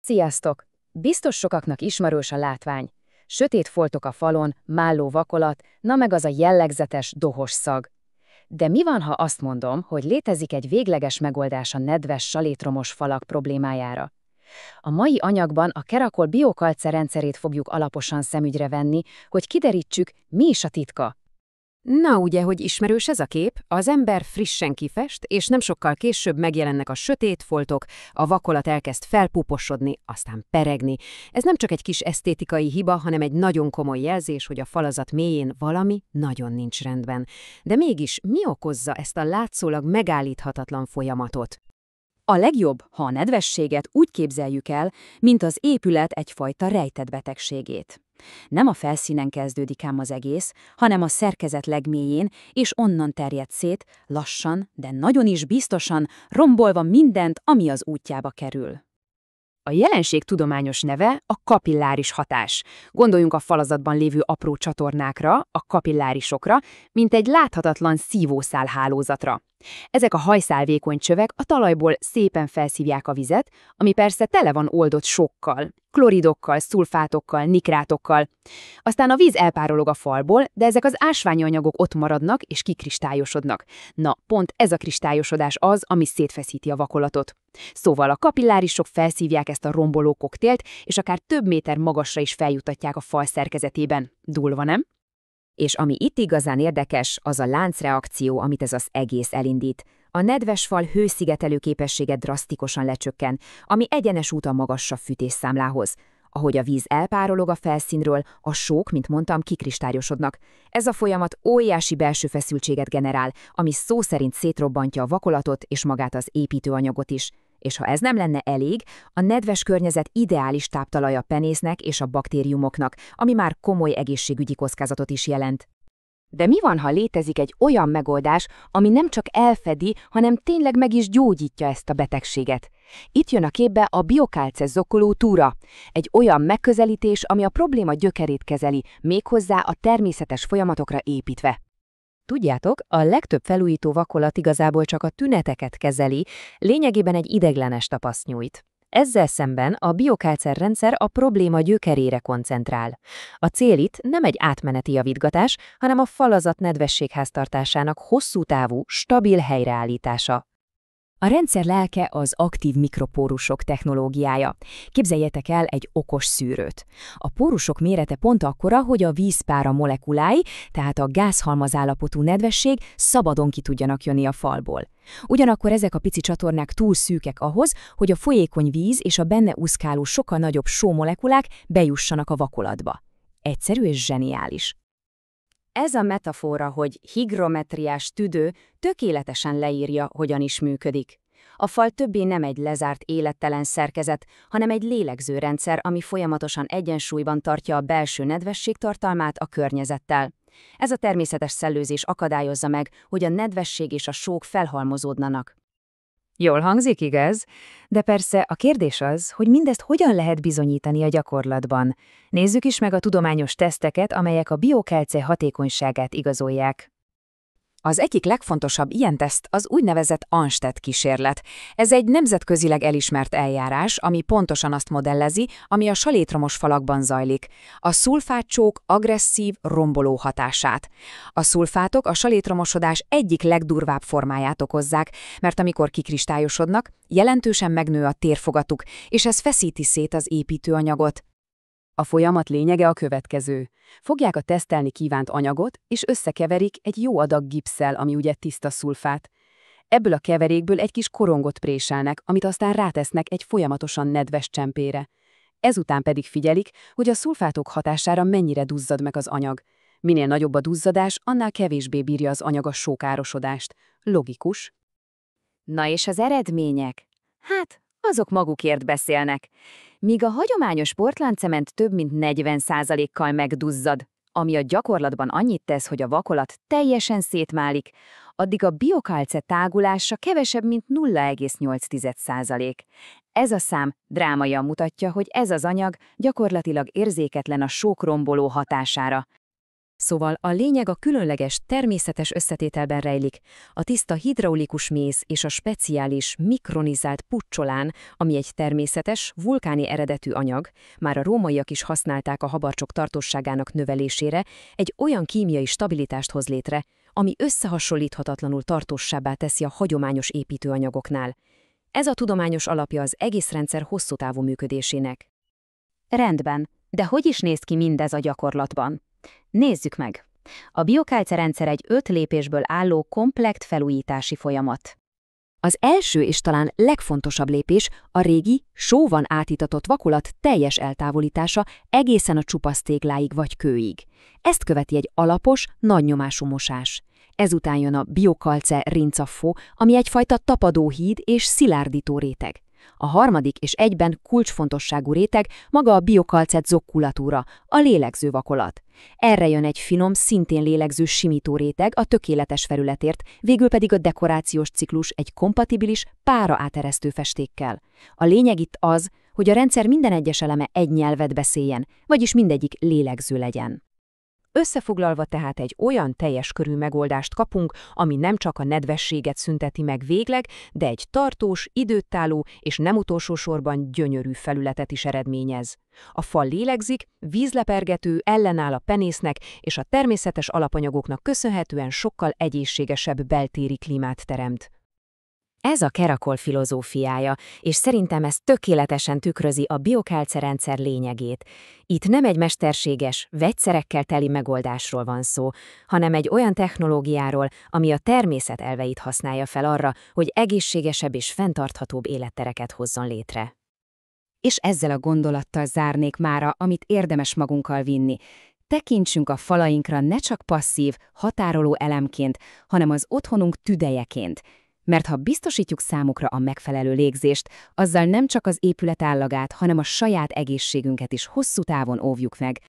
Sziasztok! Biztos sokaknak ismerős a látvány. Sötét foltok a falon, málló vakolat, na meg az a jellegzetes, dohos szag. De mi van, ha azt mondom, hogy létezik egy végleges megoldás a nedves, salétromos falak problémájára? A mai anyagban a Kerakol biokalce rendszerét fogjuk alaposan szemügyre venni, hogy kiderítsük, mi is a titka. Na ugye, hogy ismerős ez a kép, az ember frissen kifest, és nem sokkal később megjelennek a sötét foltok, a vakolat elkezd felpuposodni, aztán peregni. Ez nem csak egy kis esztétikai hiba, hanem egy nagyon komoly jelzés, hogy a falazat mélyén valami nagyon nincs rendben. De mégis mi okozza ezt a látszólag megállíthatatlan folyamatot? A legjobb, ha a nedvességet úgy képzeljük el, mint az épület egyfajta rejtett betegségét. Nem a felszínen kezdődik ám az egész, hanem a szerkezet legmélyén, és onnan terjed szét, lassan, de nagyon is biztosan, rombolva mindent, ami az útjába kerül. A jelenség tudományos neve a kapilláris hatás. Gondoljunk a falazatban lévő apró csatornákra, a kapillárisokra, mint egy láthatatlan szívószálhálózatra. Ezek a hajszálvékony csövek a talajból szépen felszívják a vizet, ami persze tele van oldott sókkal, kloridokkal, szulfátokkal, nikrátokkal. Aztán a víz elpárolog a falból, de ezek az ásványi anyagok ott maradnak és kikristályosodnak. Na, pont ez a kristályosodás az, ami szétfeszíti a vakolatot. Szóval a kapillárisok felszívják ezt a romboló koktélt, és akár több méter magasra is feljutatják a fal szerkezetében. Durva, nem? És ami itt igazán érdekes, az a láncreakció, amit ez az egész elindít. A nedves fal hőszigetelő képessége drasztikusan lecsökken, ami egyenes út a magasabb fűtésszámlához. Ahogy a víz elpárolog a felszínről, a sók, mint mondtam, kikristályosodnak. Ez a folyamat óriási belső feszültséget generál, ami szó szerint szétrobbantja a vakolatot és magát az építőanyagot is. És ha ez nem lenne elég, a nedves környezet ideális táptalaja a penésznek és a baktériumoknak, ami már komoly egészségügyi kockázatot is jelent. De mi van, ha létezik egy olyan megoldás, ami nem csak elfedi, hanem tényleg meg is gyógyítja ezt a betegséget? Itt jön a képbe a biokalce zokkoló túra, egy olyan megközelítés, ami a probléma gyökerét kezeli, méghozzá a természetes folyamatokra építve. Tudjátok, a legtöbb felújító vakolat igazából csak a tüneteket kezeli, lényegében egy ideglenes tapaszt nyújt. Ezzel szemben a biokalcer rendszer a probléma gyökerére koncentrál. A cél itt nem egy átmeneti javítgatás, hanem a falazat nedvességháztartásának hosszú távú, stabil helyreállítása. A rendszer lelke az aktív mikropórusok technológiája. Képzeljétek el egy okos szűrőt. A pórusok mérete pont akkora, hogy a vízpára molekulái, tehát a gázhalmaz állapotú nedvesség szabadon ki tudjanak jönni a falból. Ugyanakkor ezek a pici csatornák túl szűkek ahhoz, hogy a folyékony víz és a benne úszkáló sokkal nagyobb sómolekulák bejussanak a vakolatba. Egyszerű és zseniális. Ez a metafora, hogy higrometriás tüdő tökéletesen leírja, hogyan is működik. A fal többé nem egy lezárt élettelen szerkezet, hanem egy lélegzőrendszer, ami folyamatosan egyensúlyban tartja a belső nedvességtartalmát a környezettel. Ez a természetes szellőzés akadályozza meg, hogy a nedvesség és a sók felhalmozódnanak. Jól hangzik, igaz? De persze a kérdés az, hogy mindezt hogyan lehet bizonyítani a gyakorlatban. Nézzük is meg a tudományos teszteket, amelyek a biokalce hatékonyságát igazolják. Az egyik legfontosabb ilyen teszt az úgynevezett Ansted kísérlet. Ez egy nemzetközileg elismert eljárás, ami pontosan azt modellezi, ami a salétromos falakban zajlik. A szulfátcsók agresszív, romboló hatását. A szulfátok a salétromosodás egyik legdurvább formáját okozzák, mert amikor kikristályosodnak, jelentősen megnő a térfogatuk, és ez feszíti szét az építőanyagot. A folyamat lényege a következő. Fogják a tesztelni kívánt anyagot, és összekeverik egy jó adag gipsszel, ami ugye tiszta szulfát. Ebből a keverékből egy kis korongot préselnek, amit aztán rátesznek egy folyamatosan nedves csempére. Ezután pedig figyelik, hogy a szulfátok hatására mennyire duzzad meg az anyag. Minél nagyobb a duzzadás, annál kevésbé bírja az anyag a sókárosodást. Logikus. Na és az eredmények? Hát, azok magukért beszélnek. Míg a hagyományos portláncement több mint 40%-kal megduzzad, ami a gyakorlatban annyit tesz, hogy a vakolat teljesen szétmálik, addig a biokalce tágulása kevesebb, mint 0,8%. Ez a szám drámaian mutatja, hogy ez az anyag gyakorlatilag érzéketlen a sókromboló hatására. Szóval a lényeg a különleges, természetes összetételben rejlik, a tiszta hidraulikus méz és a speciális, mikronizált pucsolán, ami egy természetes, vulkáni eredetű anyag, már a rómaiak is használták a habarcsok tartósságának növelésére, egy olyan kémiai stabilitást hoz létre, ami összehasonlíthatatlanul tartósabbá teszi a hagyományos építőanyagoknál. Ez a tudományos alapja az egész rendszer hosszú távú működésének. Rendben, de hogy is néz ki mindez a gyakorlatban? Nézzük meg! A biokálcerendszer egy 5 lépésből álló komplekt felújítási folyamat. Az első és talán legfontosabb lépés a régi, sóvan átítatott vakolat teljes eltávolítása egészen a csupasz tégláig vagy kőig. Ezt követi egy alapos, nagynyomású mosás. Ezután jön a biokalce rincaffó, ami egyfajta tapadóhíd és szilárdító réteg. A harmadik és egyben kulcsfontosságú réteg maga a biokalcet zokkulatúra, a lélegző vakolat. Erre jön egy finom, szintén lélegző simító réteg a tökéletes felületért, végül pedig a dekorációs ciklus egy kompatibilis, pára áteresztő festékkel. A lényeg itt az, hogy a rendszer minden egyes eleme egy nyelvet beszéljen, vagyis mindegyik lélegző legyen. Összefoglalva tehát egy olyan teljes körű megoldást kapunk, ami nem csak a nedvességet szünteti meg végleg, de egy tartós, időtálló és nem utolsó sorban gyönyörű felületet is eredményez. A fal lélegzik, vízlepergető, ellenáll a penésznek, és a természetes alapanyagoknak köszönhetően sokkal egészségesebb beltéri klímát teremt. Ez a Kerakol filozófiája, és szerintem ez tökéletesen tükrözi a biokálcerendszer lényegét. Itt nem egy mesterséges, vegyszerekkel teli megoldásról van szó, hanem egy olyan technológiáról, ami a természet elveit használja fel arra, hogy egészségesebb és fenntarthatóbb élettereket hozzon létre. És ezzel a gondolattal zárnék mára, amit érdemes magunkkal vinni. Tekintsünk a falainkra ne csak passzív, határoló elemként, hanem az otthonunk tüdejeként. Mert ha biztosítjuk számukra a megfelelő légzést, azzal nem csak az épület állagát, hanem a saját egészségünket is hosszú távon óvjuk meg.